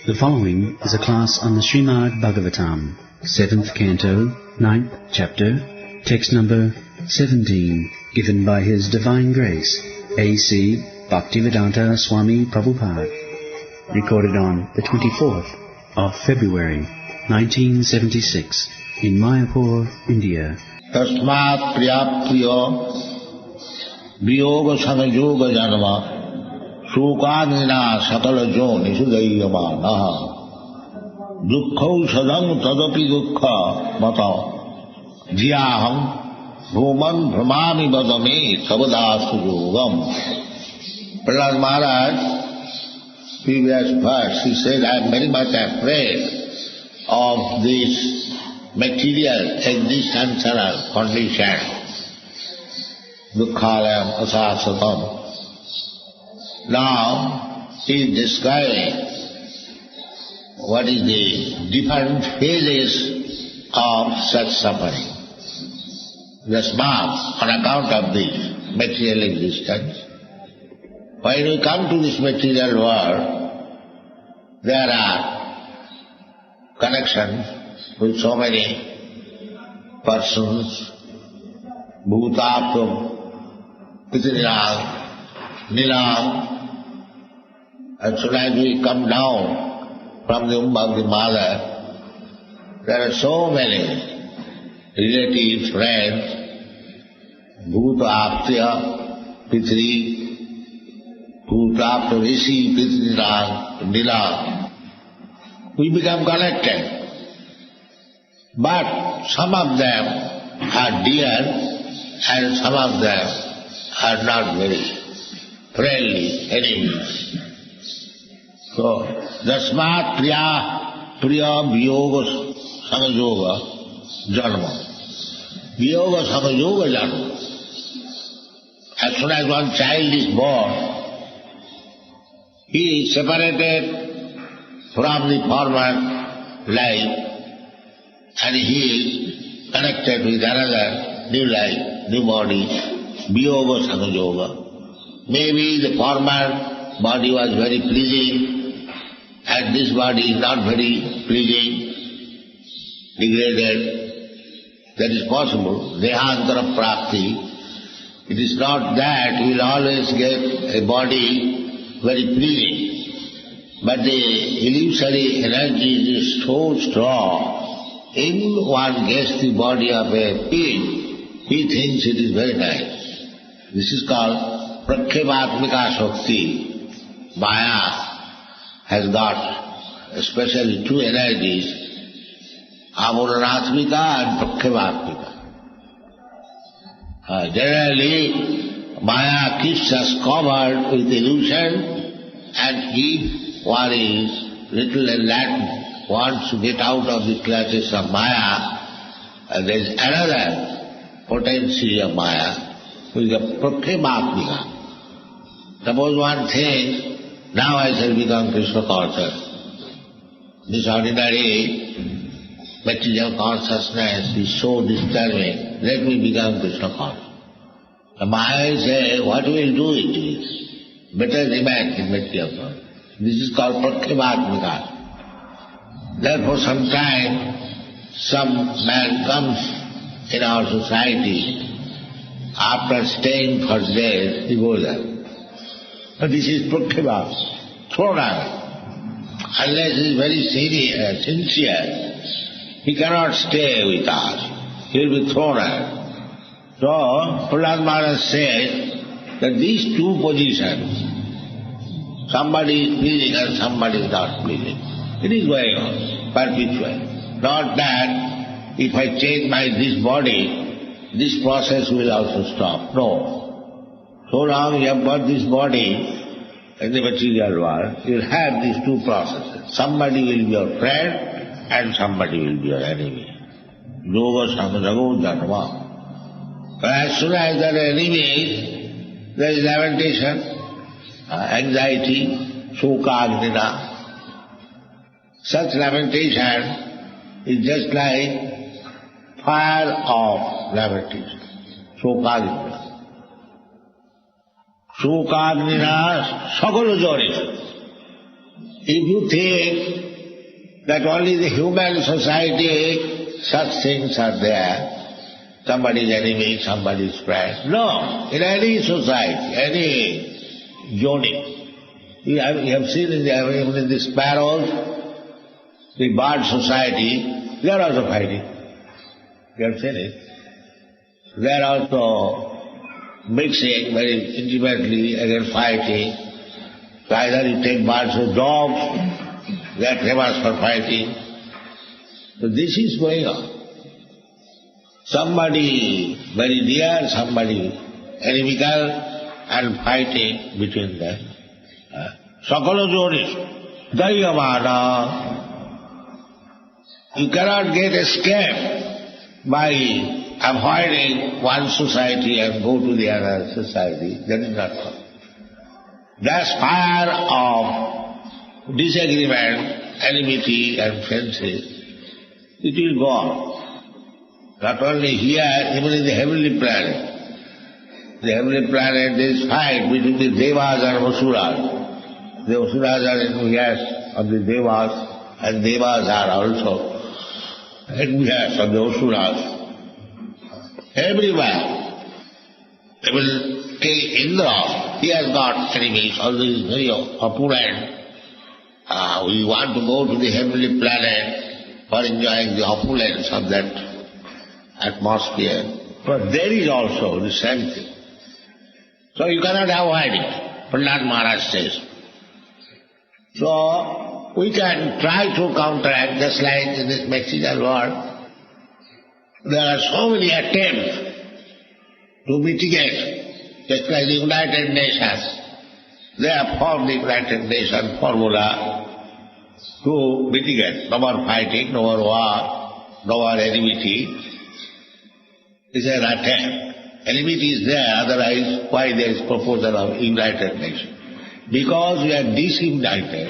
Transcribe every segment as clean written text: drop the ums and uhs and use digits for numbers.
The following is a class on the Srimad Bhagavatam, 7th Canto, 9th Chapter, text number 17, given by His Divine Grace, A.C. Bhaktivedanta Swami Prabhupada, recorded on the 24th of February, 1976, in Mayapur, India. Tasmat priya priya viyoga samayoga janama Sukadina sakala joni sudayamanaha Dukkho sadam tadapi dukkha mata Jyaham bhuman brahmami vadame sabadasu yogam. Prahlad Maharaj, previous verse, he said, I am very much afraid of this material existential condition. Dukkhalayam asasatam. Now, he is describing what is the different phases of such suffering. Tasmat, on account of this material existence. When we come to this material world, there are connections with so many persons, bhutaptam, pitriram, nilam. As soon as we come down from the womb of the mother, there are so many relatives, friends, bhuta aptya, pitri, bhuta aptya, rishi, pitrirang, nila. We become connected. But some of them are dear and some of them are not very friendly enemies. So, tasmat priya viyoga samayoga janma. Viyoga samayoga janma. As soon as one child is born, he is separated from the former life and he is connected with another new life, new body, viyoga samayoga. Maybe the former body was very pleasing, and this body is not very pleasing, degraded. That is possible. Dehantara prapti. It is not that we will always get a body very pleasing, but the illusory energy is so strong. If one gets the body of a pig, he thinks it is very nice. This is called prakhevatmika shakti. Maya has got especially two energies, amuranatmika and prakhevatmika. Generally, Maya keeps us covered with illusion, and if one is little enlightened, wants to get out of the clutches of Maya, there is another potency of Maya, which is the prakhevatmika. Suppose one thinks, now I shall become Krishna conscious. This ordinary material consciousness is so disturbing, let me become Krishna conscious. The Maya says, what will do it is? Better remain in material world. This is called prakhevatmika. Therefore sometime some man comes in our society, after staying for days, he goes there. But this is prakhevat, thrown away. Unless he is very sincere, he cannot stay with us. He will be thrown away. So, Prahlad Maharaj says that these two positions, somebody is pleasing and somebody is not pleasing. It is going on perpetually. Not that if I change this body, this process will also stop. No. So long you have got this body in the material world, you will have these two processes. Somebody will be your friend and somebody will be your enemy. Yoga samajago janma. But as soon as there are enemies, there is lamentation, anxiety, sukadina. Such lamentation is just like fire of lamentation, sukadina. Sukadina sakala jani. If you think that only the human society such things are there, somebody's enemy, somebody's friend. No, in any society, any yoni. You have seen even in the sparrows, the bird society, they are also fighting. You have seen it. They are also mixing very intimately, again fighting. So either you take birds or dogs, they are famous for fighting. So this is going on. Somebody very dear, somebody enemical, and fighting between them. Sakala jonis, dayavana. You cannot get escape by avoiding one society and go to the other society. That is not possible. The fire of disagreement, enmity and friendship, it will go on. Not only here, even in the heavenly planet. The heavenly planet, there is fight between the devas and asuras. The asuras are envious of the devas, and devas are also envious of the asuras. Everywhere. Even King Indra, he has got enemies, although he is very opulent. We want to go to the heavenly planet for enjoying the opulence of that atmosphere. But there is also the same thing. So you cannot avoid it, Prahlad Maharaj says. So we can try to counteract, just like in this Mexican world. There are so many attempts to mitigate, just like the United Nations. They have formed the United Nations formula to mitigate. No more fighting, no more war, no more enmity. It's an attempt. Enmity is there, otherwise why there is proposal of United Nations? Because we are disunited,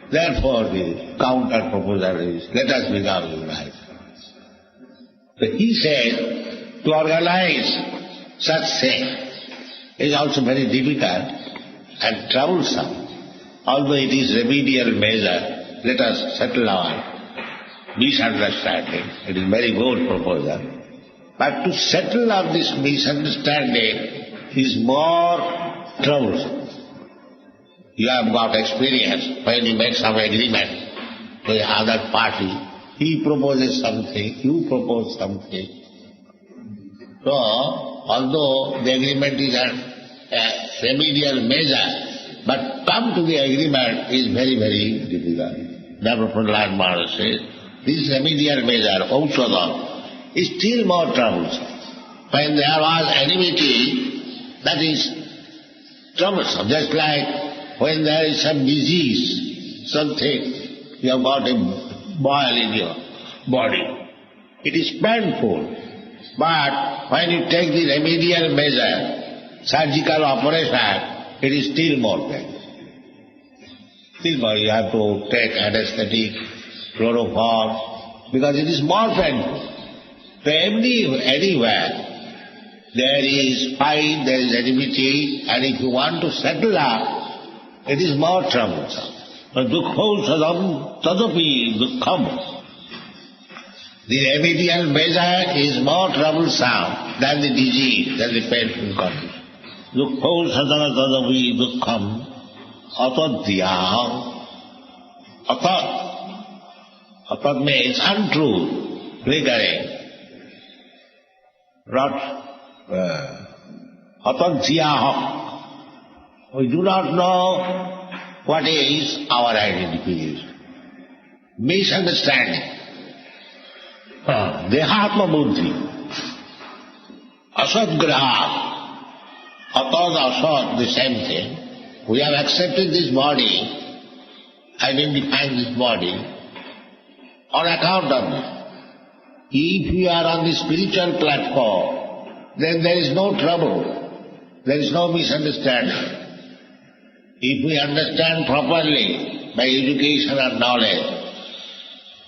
therefore the counter proposal is, let us become united. So he said, to organize such thing is also very difficult and troublesome. Although it is remedial measure, let us settle our misunderstanding. It is very good proposal. But to settle up this misunderstanding is more troublesome. You have got experience when you make some agreement with the other party. He proposes something, you propose something. So, although the agreement is a remedial measure, but come to the agreement is very, very difficult. Therefore, Prahlad Maharaj says, this remedial measure, Aushadam, is still more troublesome. When there was enmity, that is troublesome. Just like when there is some disease, something, you have got a boil in your body. It is painful. But when you take the remedial measure, surgical operation, it is still more painful. Still more, you have to take anesthetic, chloroform, because it is more painful. So anywhere, there is fight, there is enmity, and if you want to settle up, it is more troublesome. But dukkho sadam tadapi dukkham. The remedial measure is more troublesome than the disease, than the painful condition. Dukkho sadam tadapi dukkham atadhyam. Atad means untruth, flickering. Not atadhyam. We do not know what is our identification. Misunderstanding. Dehatma buddhi. Asadgraha. Atad, asad, the same thing. We have accepted this body, identifying this body, on account of this. If we are on the spiritual platform, then there is no trouble. There is no misunderstanding. If we understand properly by education and knowledge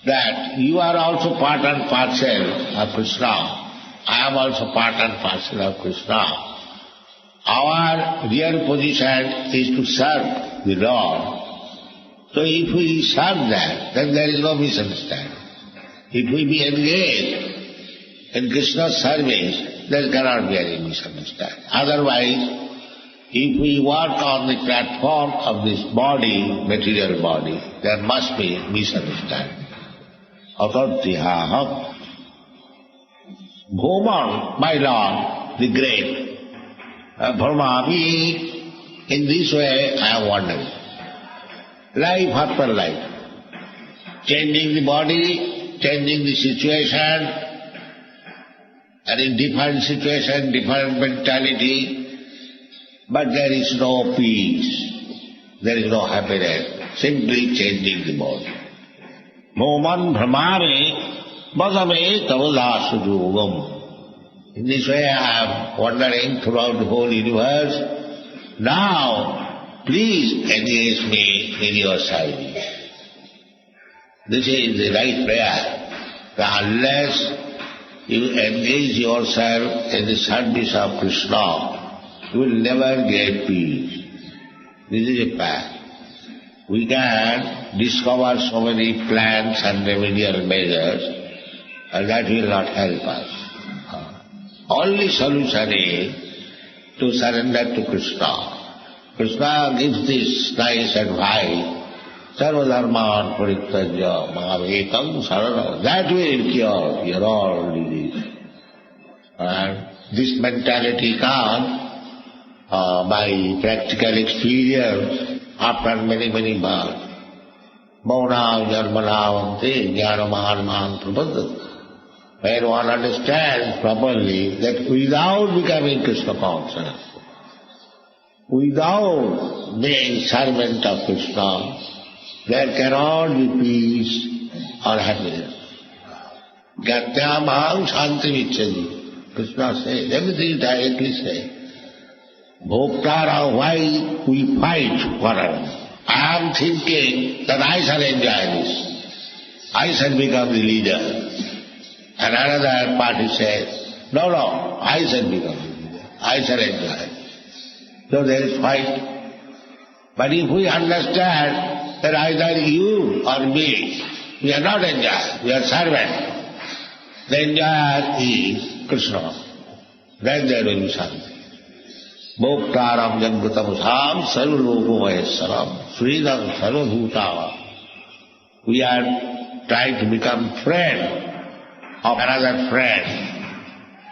that you are also part and parcel of Krishna, I am also part and parcel of Krishna, our real position is to serve the Lord. So if we serve that, then there is no misunderstanding. If we be engaged in Krishna's service, there cannot be any misunderstanding. Otherwise, if we work on the platform of this body, material body, there must be misunderstanding. Atartihaham. Bhuman, my Lord, the great, Brahmami, in this way I am wandering. Life after life. Changing the body, changing the situation, and in different situation, different mentality, but there is no peace, there is no happiness, simply changing the body. Bhuman Brahmami Bhagave Tavadasudugam. In this way I am wandering throughout the whole universe. Now, please engage me in your service. This is the right prayer. That unless you engage yourself in the service of Krishna, you will never get peace. This is a path. We can discover so many plans and remedial measures, and that will not help us. Only solution is to surrender to Krishna. Krishna gives this nice advice, Sarvadharman Parityajya Mahavetam Sarana. That will cure your all disease. And this mentality comes by practical experience after many, many births. Bhauna Jarmanavante Jnanaman Prabhupada. When one understands properly that without becoming Krishna conscious, without being servant of Krishna, there cannot be peace or happiness. Gatyamaham Shanti Vichadi. Krishna says, everything directly says. Bhoktara, why we fight for us? I am thinking that I shall enjoy this. I shall become the leader. And another party says, no, I shall become the leader. I shall enjoy. So there is fight. But if we understand that either you or me, we are not enjoyer, we are servant. The enjoyer is Krishna. Then there will be something. Bhoktaram Jagrutam Sam Sarvaloku Vayasaram Sridam Sarvabhutava. We are trying to become friend of another friend.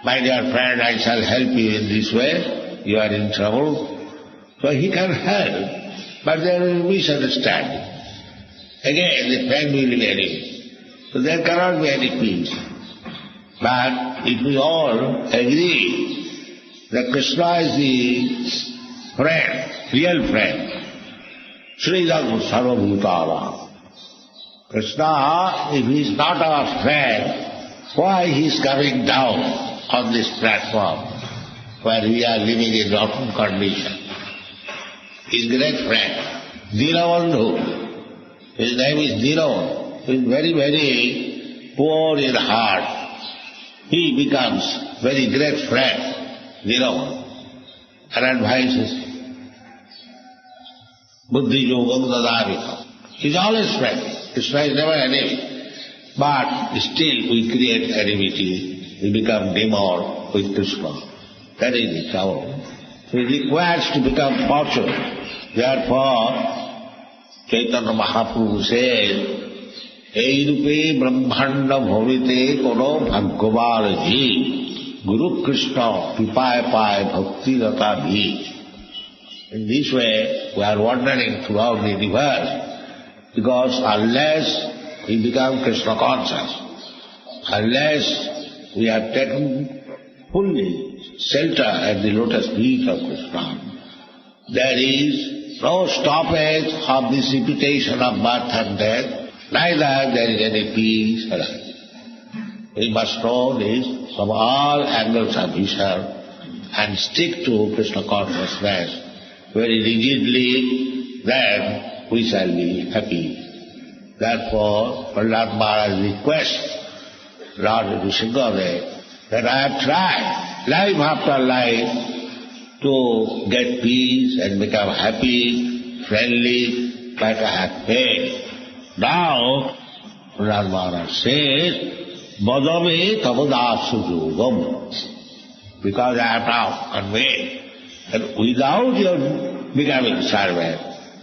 My dear friend, I shall help you in this way. You are in trouble. So he can help, but there will be misunderstanding. Again, the friend will be enemy. So there cannot be any peace. But if we all agree that Krishna is the friend, real friend, Srila Sarvabhutava. Krishna, if he is not our friend, why he is coming down on this platform where we are living in rotten condition? His great friend, Dinabandhu, his name is Dinabandhu, he is very, very poor in heart. He becomes very great friend. And advises Buddhi Yogam Dadavika. He is always friendly. Krishna is never enemy. But still we create enmity. We become demon with Krishna. That is the trouble. So it requires to become fortunate. Therefore, Chaitanya Mahaprabhu says, Ei rupe brahmanda bhavite kono bhagavad ji. Guru Krishna, Pipai Pai, Bhakti Rata Bhij. In this way, we are wandering throughout the universe, because unless we become Krishna conscious, unless we have taken fully shelter at the lotus feet of Krishna, there is no stoppage of this repetition of birth and death, neither there is any peace or happiness. We must know this from all angles of vision and stick to Krishna consciousness very rigidly, then we shall be happy. Therefore, Prahlad Maharaj requests Lord Nrsimhadev that I have tried life after life to get peace and become happy, friendly, that I have paid. Now, Raj Maharaj says, Badame Tavadasu Yogam. Because I have now conveyed that without your becoming servant,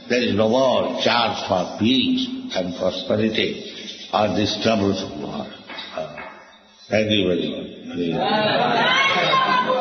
there is no more chance for peace and prosperity or this troublesome world. Thank you very much.